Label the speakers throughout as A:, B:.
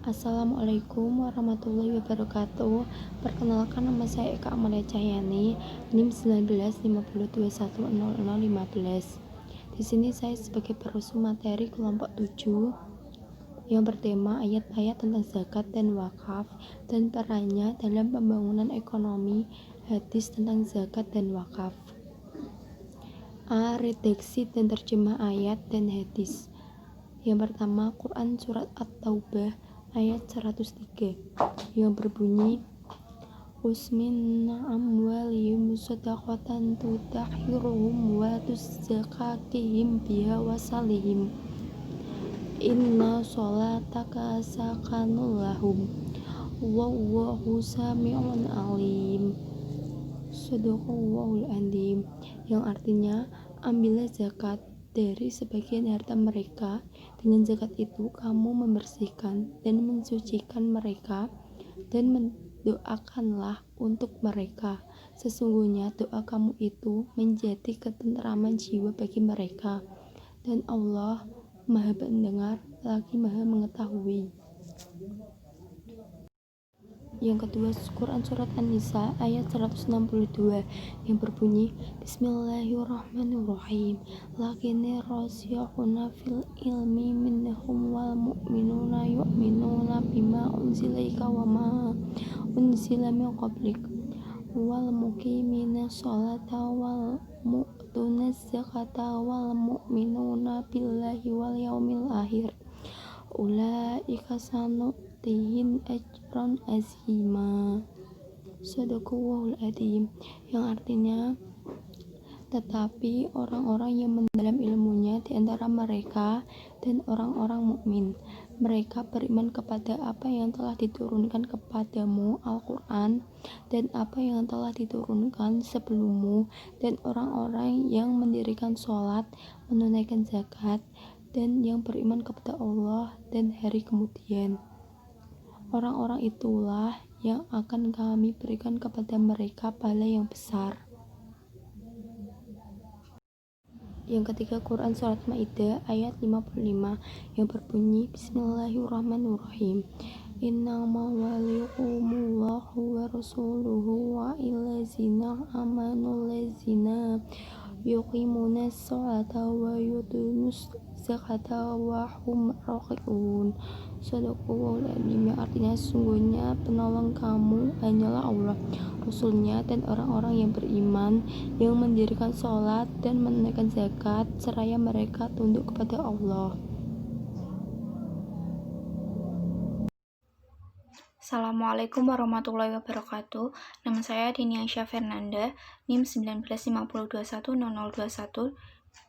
A: Assalamualaikum warahmatullahi wabarakatuh. Perkenalkan, nama saya Eka Amalia Cahyani, NIM 1952100015. Di sini saya sebagai perusul materi kelompok 7 yang bertema ayat-ayat tentang zakat dan wakaf dan perannya dalam pembangunan ekonomi, hadis tentang zakat dan wakaf. A. Redaksi dan terjemah ayat dan hadis. Yang pertama, Quran Surat At-Taubah ayat 103 yang berbunyi, Usminna amwalihim sadaqatan tutahhiruhum wa tuzakkihim biha wasalihim inna sholataka sakanul lahum wallahu sami'un alim. Shadaqallahul adzim, yang artinya, ambillah zakat dari sebagian harta mereka. Dengan zakat itu kamu membersihkan dan mensucikan mereka, dan mendoakanlah untuk mereka. Sesungguhnya doa kamu itu menjadi ketenteraman jiwa bagi mereka, dan Allah Maha Pendengar lagi Maha Mengetahui. Yang kedua, Quran Surat An-Nisa ayat 162 yang berbunyi, Bismillahirrahmanirrahim. Lakinni rasikhuna fil ilmi minhum wal mu'minuna yu'minuna bima unzila ilaika wa ma unzila min qablik wal muqimina sholata wal mu'tuna zakata wal mu'minuna billahi wal yaumil akhir ulaika sanutihin ajran azima. Shadaqallahul adzim, yang artinya, tetapi orang-orang yang mendalam ilmunya di antara mereka dan orang-orang mukmin, mereka beriman kepada apa yang telah diturunkan kepadamu Al-Quran dan apa yang telah diturunkan sebelummu, dan orang-orang yang mendirikan sholat, menunaikan zakat, dan yang beriman kepada Allah dan hari kemudian. Orang-orang itulah yang akan kami berikan kepada mereka pahala yang besar. Yang ketiga, Quran Surat Maidah ayat 55 yang berbunyi, Bismillahirrahmanirrahim. Innama waliyukumullahu wa rasuluhu wa illazina amanu lazina yuqimuna sholata wa yutunus zakata wa hum raqiun. Shadaqallahul adzim, yang artinya, sungguhnya penolong kamu hanyalah Allah, Rasulnya, dan orang-orang yang beriman, yang mendirikan sholat dan menunaikan zakat, seraya mereka tunduk kepada Allah.
B: Assalamualaikum warahmatullahi wabarakatuh. Nama saya Diniasya Fernanda, NIM 1952100021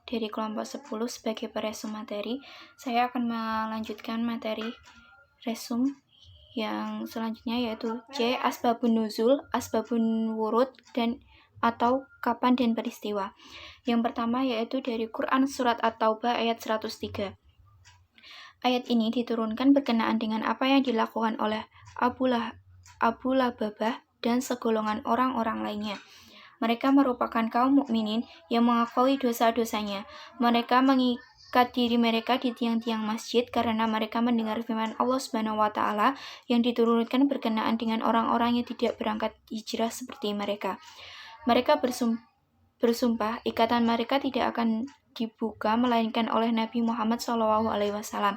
B: dari kelompok 10 sebagai peresum materi. Saya akan melanjutkan materi resum yang selanjutnya, yaitu C. Asbabun nuzul, asbabun wurud, dan atau kapan dan peristiwa. Yang pertama yaitu dari Quran Surat At-Taubah ayat 103. Ayat ini diturunkan berkenaan dengan apa yang dilakukan oleh Abu Lababah dan segolongan orang-orang lainnya. Mereka merupakan kaum mukminin yang mengakui dosa-dosanya. Mereka mengikat diri mereka di tiang-tiang masjid karena mereka mendengar firman Allah Subhanahu wa Ta'ala yang diturunkan berkenaan dengan orang-orang yang tidak berangkat hijrah seperti mereka. Mereka bersumpah ikatan mereka tidak akan dibuka melainkan oleh Nabi Muhammad SAW.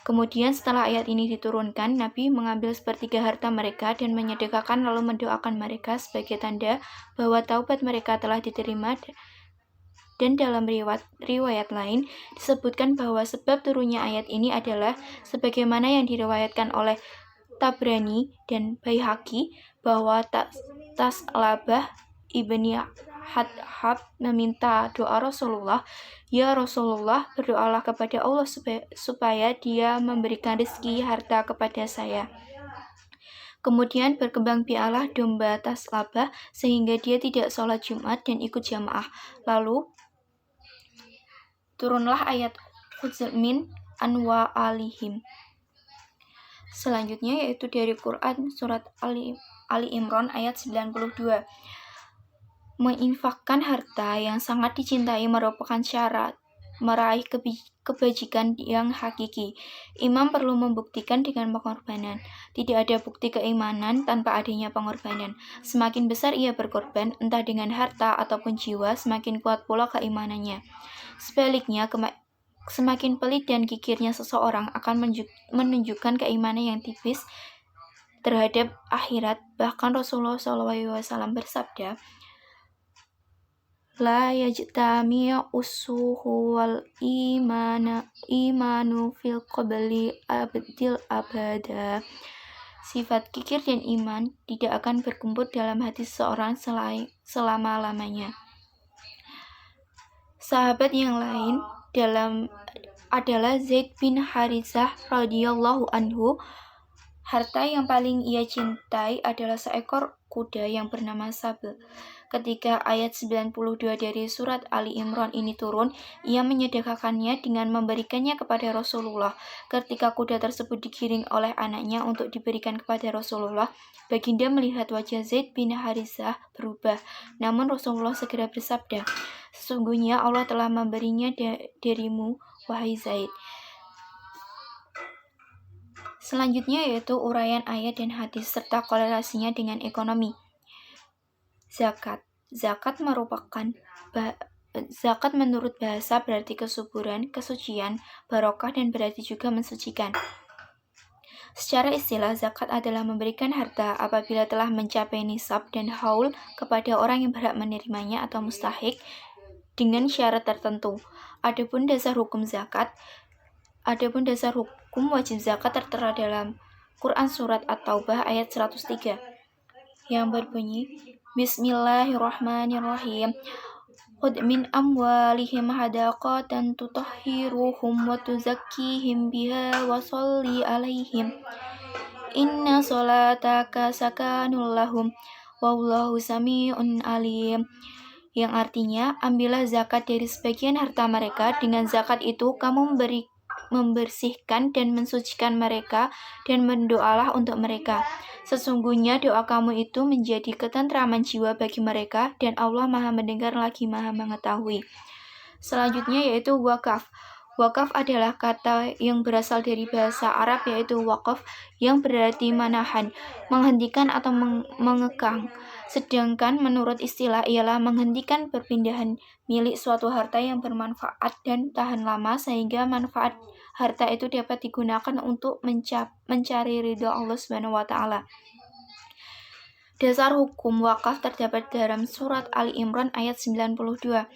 B: Kemudian setelah ayat ini diturunkan, Nabi mengambil sepertiga harta mereka dan menyedekahkan lalu mendoakan mereka sebagai tanda bahwa taubat mereka telah diterima. Dan dalam riwayat lain disebutkan bahwa sebab turunnya ayat ini adalah sebagaimana yang diriwayatkan oleh Tabrani dan Baihaqi bahwa Taslabah ibni Hadhab meminta doa Rasulullah, "Ya Rasulullah, berdoalah kepada Allah supaya Dia memberikan rezeki harta kepada saya." Kemudian berkembang biaklah domba Taslabah sehingga dia tidak sholat Jumat dan ikut jamaah. Lalu turunlah ayat Khuzmin anwa alihim. Selanjutnya yaitu dari Quran Surat Ali Imran ayat 92. Menginfakkan harta yang sangat dicintai merupakan syarat meraih kebajikan yang hakiki. Imam perlu membuktikan dengan pengorbanan. Tidak ada bukti keimanan tanpa adanya pengorbanan. Semakin besar ia berkorban, entah dengan harta ataupun jiwa, semakin kuat pula keimanannya. Sebaliknya, semakin pelit dan kikirnya seseorang akan menunjukkan keimanan yang tipis terhadap akhirat. Bahkan Rasulullah SAW bersabda, La yajtami'u usuhu wal imanu fil qabli abdil abada. Sifat kikir dan iman tidak akan berkumpul dalam hati seseorang selama-lamanya. Sahabat yang lain adalah Zaid bin Haritsah radhiyallahu anhu. Harta yang paling ia cintai adalah seekor kuda yang bernama Sable. Ketika ayat 92 dari surat Ali Imran ini turun, ia menyedekahkannya dengan memberikannya kepada Rasulullah. Ketika kuda tersebut digiring oleh anaknya untuk diberikan kepada Rasulullah, baginda melihat wajah Zaid bin Haritsah berubah. Namun Rasulullah segera bersabda, sesungguhnya Allah telah memberinya darimu, wahai Zaid. Selanjutnya yaitu uraian ayat dan hadis serta korelasinya dengan ekonomi. Zakat. Zakat menurut bahasa berarti kesuburan, kesucian, barokah, dan berarti juga mensucikan. Secara istilah, zakat adalah memberikan harta apabila telah mencapai nisab dan haul kepada orang yang berhak menerimanya atau mustahik dengan syarat tertentu. Adapun dasar hukum wajib zakat tertera dalam Quran Surat At-Taubah ayat 103 yang berbunyi, Bismillahirrahmanirrahim. Khudh min amwalihim hadaqatan tutahhiruhum wa tuzakkihim biha wa sholli alaihim. Inna sholataka sakanul lahum wallahu sami'un alim. Yang artinya, ambillah zakat dari sebagian harta mereka. Dengan zakat itu kamu membersihkan dan mensucikan mereka, dan berdoalah untuk mereka. Sesungguhnya doa kamu itu menjadi ketentraman jiwa bagi mereka, dan Allah Maha mendengar lagi Maha mengetahui. Selanjutnya yaitu wakaf. Wakaf adalah kata yang berasal dari bahasa Arab yaitu waqaf, yang berarti menahan, menghentikan atau mengekang. Sedangkan menurut istilah ialah menghentikan perpindahan milik suatu harta yang bermanfaat dan tahan lama sehingga manfaat harta itu dapat digunakan untuk mencari ridho Allah Subhanahu wa Ta'ala. Dasar hukum wakaf terdapat dalam surat Ali Imran ayat 92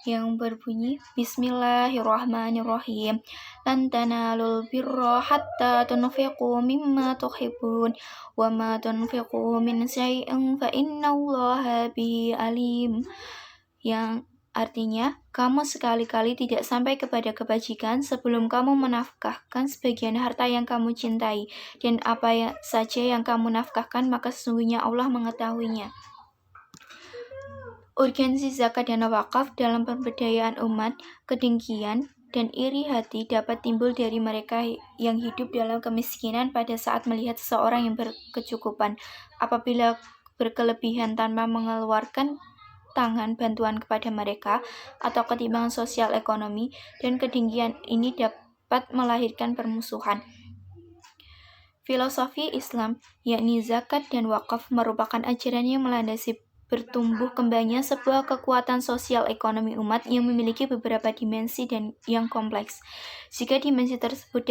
B: yang berbunyi, Bismillahirrahmanirrahim. Lan tanalul birra hatta tunfiqu mimma tuhibbun wa ma tunfiqu min syai'in fa innallaha bihi alim. Yang artinya, kamu sekali-kali tidak sampai kepada kebajikan sebelum kamu menafkahkan sebagian harta yang kamu cintai, dan apa saja yang kamu nafkahkan maka sesungguhnya Allah mengetahuinya. Urgensi zakat dan wakaf dalam pemberdayaan umat. Kedengkian dan iri hati dapat timbul dari mereka yang hidup dalam kemiskinan pada saat melihat seseorang yang berkecukupan. Apabila berkelebihan tanpa mengeluarkan tangan bantuan kepada mereka, atau ketimbangan sosial ekonomi, dan kedengkian ini dapat melahirkan permusuhan. Filosofi Islam, yakni zakat dan wakaf, merupakan ajaran yang melandasi bertumbuh kembangnya sebuah kekuatan sosial ekonomi umat yang memiliki beberapa dimensi dan yang kompleks. Jika dimensi tersebut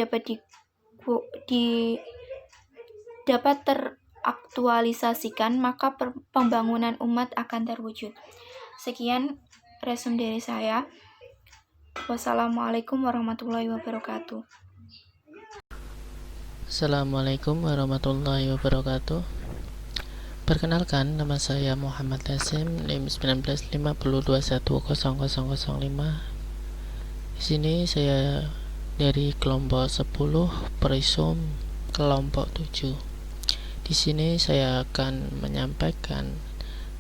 B: dapat teraktualisasikan, maka pembangunan umat akan terwujud. Sekian resum dari saya. Wassalamualaikum warahmatullahi wabarakatuh.
C: Assalamualaikum warahmatullahi wabarakatuh. Perkenalkan, nama saya Muhammad Hasim, NIM 1950210005. Di sini saya dari kelompok 10 Perisum kelompok 7. Di sini saya akan menyampaikan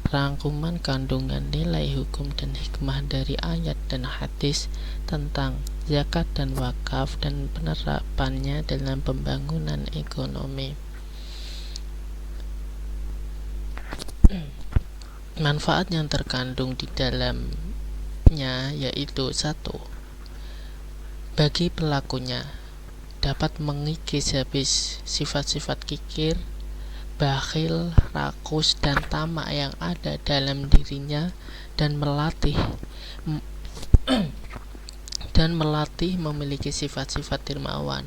C: rangkuman kandungan nilai hukum dan hikmah dari ayat dan hadis tentang zakat dan wakaf dan penerapannya dalam pembangunan ekonomi. Manfaat yang terkandung di dalamnya yaitu 1. bagi pelakunya dapat mengikis habis sifat-sifat kikir, bakhil, rakus, dan tamak yang ada dalam dirinya dan melatih memiliki sifat-sifat dermawan,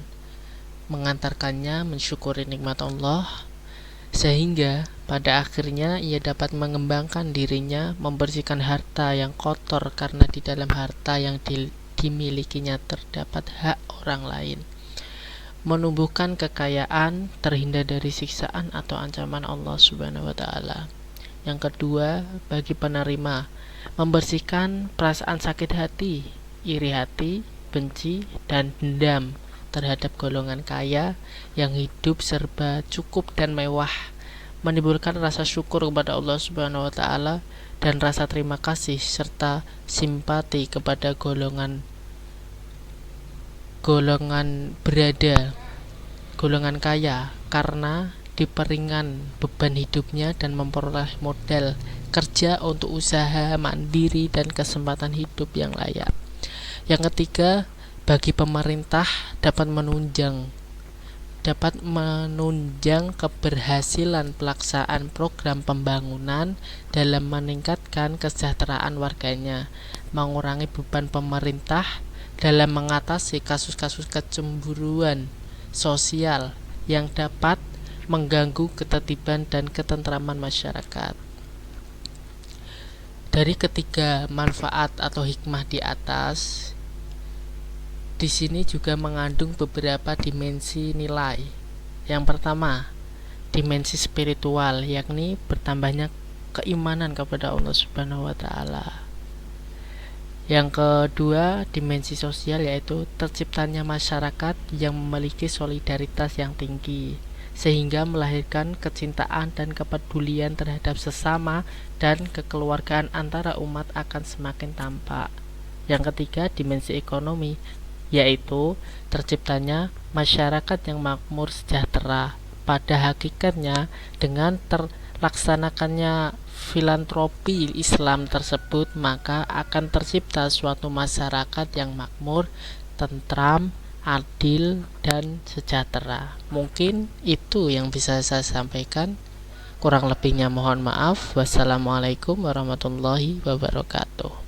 C: mengantarkannya mensyukuri nikmat Allah, sehingga pada akhirnya ia dapat mengembangkan dirinya, membersihkan harta yang kotor karena di dalam harta yang dimilikinya terdapat hak orang lain, menumbuhkan kekayaan, terhindar dari siksaan atau ancaman Allah Subhanahu wa taala. Yang kedua, bagi penerima, membersihkan perasaan sakit hati, iri hati, benci, dan dendam terhadap golongan kaya yang hidup serba cukup dan mewah, menimbulkan rasa syukur kepada Allah Subhanahu wa taala dan rasa terima kasih serta simpati kepada golongan kaya karena diperingan beban hidupnya dan memperoleh modal kerja untuk usaha mandiri dan kesempatan hidup yang layak. Yang ketiga, bagi pemerintah dapat menunjang keberhasilan pelaksanaan program pembangunan dalam meningkatkan kesejahteraan warganya, mengurangi beban pemerintah dalam mengatasi kasus-kasus kecemburuan sosial yang dapat mengganggu ketertiban dan ketentraman masyarakat. Dari ketiga manfaat atau hikmah di atas, di sini juga mengandung beberapa dimensi nilai. Yang pertama, dimensi spiritual, yakni bertambahnya keimanan kepada Allah Subhanahu wa taala. Yang kedua, dimensi sosial, yaitu terciptanya masyarakat yang memiliki solidaritas yang tinggi, sehingga melahirkan kecintaan dan kepedulian terhadap sesama dan kekeluargaan antara umat akan semakin tampak. Yang ketiga, dimensi ekonomi, yaitu terciptanya masyarakat yang makmur sejahtera. Pada hakikatnya, dengan terlaksanakannya filantropi Islam tersebut, maka akan tercipta suatu masyarakat yang makmur, tentram, adil, dan sejahtera. Mungkin itu yang bisa saya sampaikan. Kurang lebihnya mohon maaf. Wassalamualaikum warahmatullahi wabarakatuh.